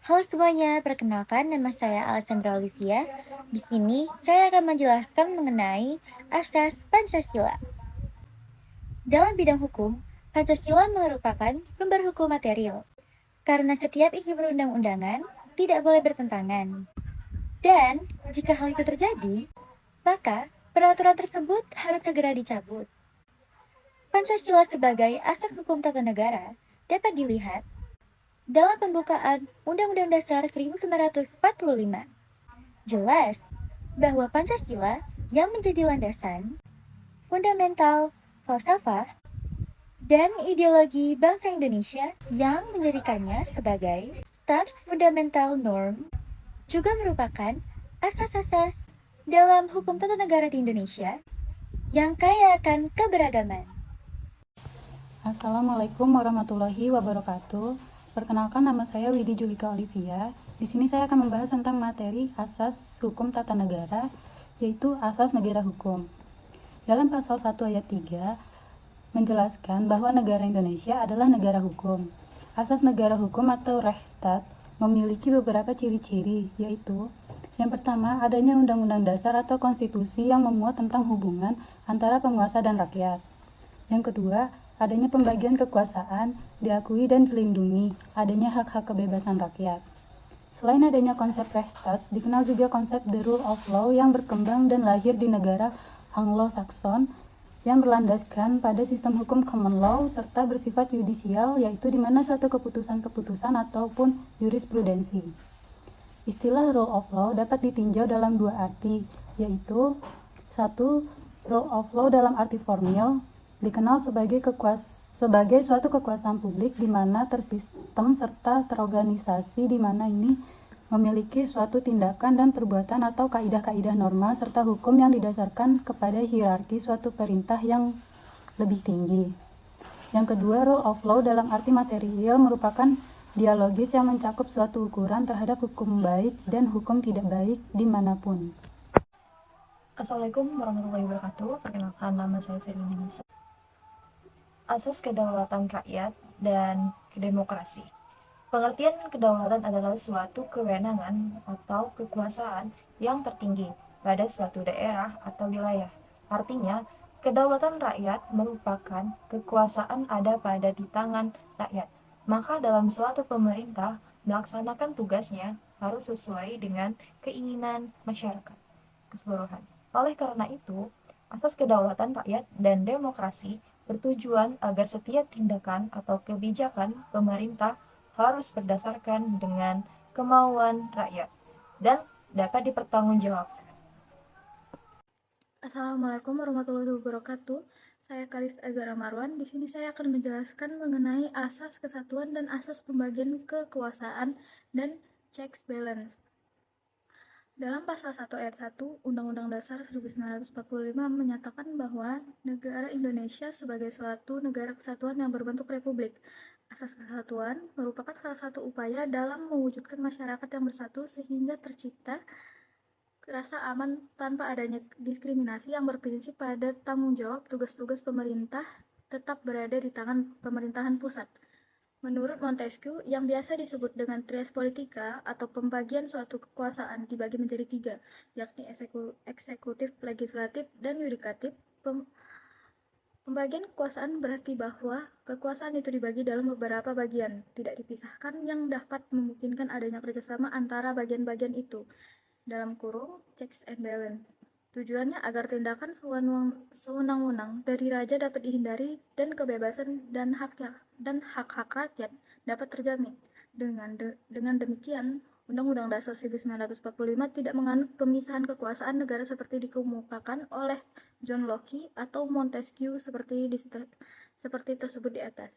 Halo semuanya, perkenalkan nama saya Alessandra Olivia. Di sini saya akan menjelaskan mengenai asas Pancasila. Dalam bidang hukum, Pancasila merupakan sumber hukum material. Karena setiap isi perundang-undangan tidak boleh bertentangan. Dan jika hal itu terjadi, maka peraturan tersebut harus segera dicabut. Pancasila sebagai asas hukum tata negara dapat dilihat dalam pembukaan Undang-Undang Dasar 1945. Jelas bahwa Pancasila yang menjadi landasan, fundamental, falsafah, dan ideologi bangsa Indonesia yang menjadikannya sebagai stars fundamental norm juga merupakan asas-asas dalam hukum tata negara di Indonesia yang kaya akan keberagaman. Assalamualaikum warahmatullahi wabarakatuh. Perkenalkan, nama saya Widi Julika Olivia. Di sini saya akan membahas tentang materi asas hukum tata negara, yaitu asas negara hukum. Dalam pasal 1 ayat 3 menjelaskan bahwa negara Indonesia adalah negara hukum. Asas negara hukum atau Rechtsstaat memiliki beberapa ciri-ciri, yaitu yang pertama, adanya undang-undang dasar atau konstitusi yang memuat tentang hubungan antara penguasa dan rakyat. Yang kedua, adanya pembagian kekuasaan, diakui dan dilindungi, adanya hak-hak kebebasan rakyat. Selain adanya konsep Rechtsstaat, dikenal juga konsep the rule of law yang berkembang dan lahir di negara Anglo-Saxon yang berlandaskan pada sistem hukum common law serta bersifat yudisial, yaitu di mana suatu keputusan-keputusan ataupun jurisprudensi. Istilah rule of law dapat ditinjau dalam dua arti, yaitu satu, rule of law dalam arti formil dikenal sebagai suatu kekuasaan publik di mana tersistem serta terorganisasi, di mana ini memiliki suatu tindakan dan perbuatan atau kaidah-kaidah norma serta hukum yang didasarkan kepada hierarki suatu perintah yang lebih tinggi. Yang kedua, rule of law dalam arti material merupakan dialogis yang mencakup suatu ukuran terhadap hukum baik dan hukum tidak baik dimanapun. Assalamualaikum warahmatullahi wabarakatuh. Perkenalkan, nama saya Selina Nisa. Asas kedaulatan rakyat dan demokrasi. Pengertian kedaulatan adalah suatu kewenangan atau kekuasaan yang tertinggi pada suatu daerah atau wilayah. Artinya, kedaulatan rakyat merupakan kekuasaan ada pada di tangan rakyat. Maka dalam suatu pemerintah melaksanakan tugasnya harus sesuai dengan keinginan masyarakat keseluruhan. Oleh karena itu, asas kedaulatan rakyat dan demokrasi bertujuan agar setiap tindakan atau kebijakan pemerintah harus berdasarkan dengan kemauan rakyat dan dapat dipertanggungjawabkan. Assalamualaikum warahmatullahi wabarakatuh. Saya Karis Azhara Marwan. Di sini saya akan menjelaskan mengenai asas kesatuan dan asas pembagian kekuasaan dan checks balance. Dalam pasal 1 ayat 1 Undang-Undang Dasar 1945 menyatakan bahwa negara Indonesia sebagai suatu negara kesatuan yang berbentuk republik. Asas kesatuan merupakan salah satu upaya dalam mewujudkan masyarakat yang bersatu sehingga tercipta rasa aman tanpa adanya diskriminasi yang berprinsip pada tanggung jawab tugas-tugas pemerintah tetap berada di tangan pemerintahan pusat. Menurut Montesquieu, yang biasa disebut dengan trias politika atau pembagian suatu kekuasaan dibagi menjadi tiga, yakni eksekutif, legislatif, dan yudikatif. Pembagian kekuasaan berarti bahwa kekuasaan itu dibagi dalam beberapa bagian, tidak dipisahkan, yang dapat memungkinkan adanya kerjasama antara bagian-bagian itu. Dalam kurung checks and balance. Tujuannya agar tindakan sewenang-wenang dari raja dapat dihindari dan kebebasan dan hak-hak rakyat dapat terjamin. Dengan demikian, Undang-Undang Dasar 1945 tidak menganut pemisahan kekuasaan negara seperti dikemukakan oleh John Locke atau Montesquieu seperti tersebut di atas.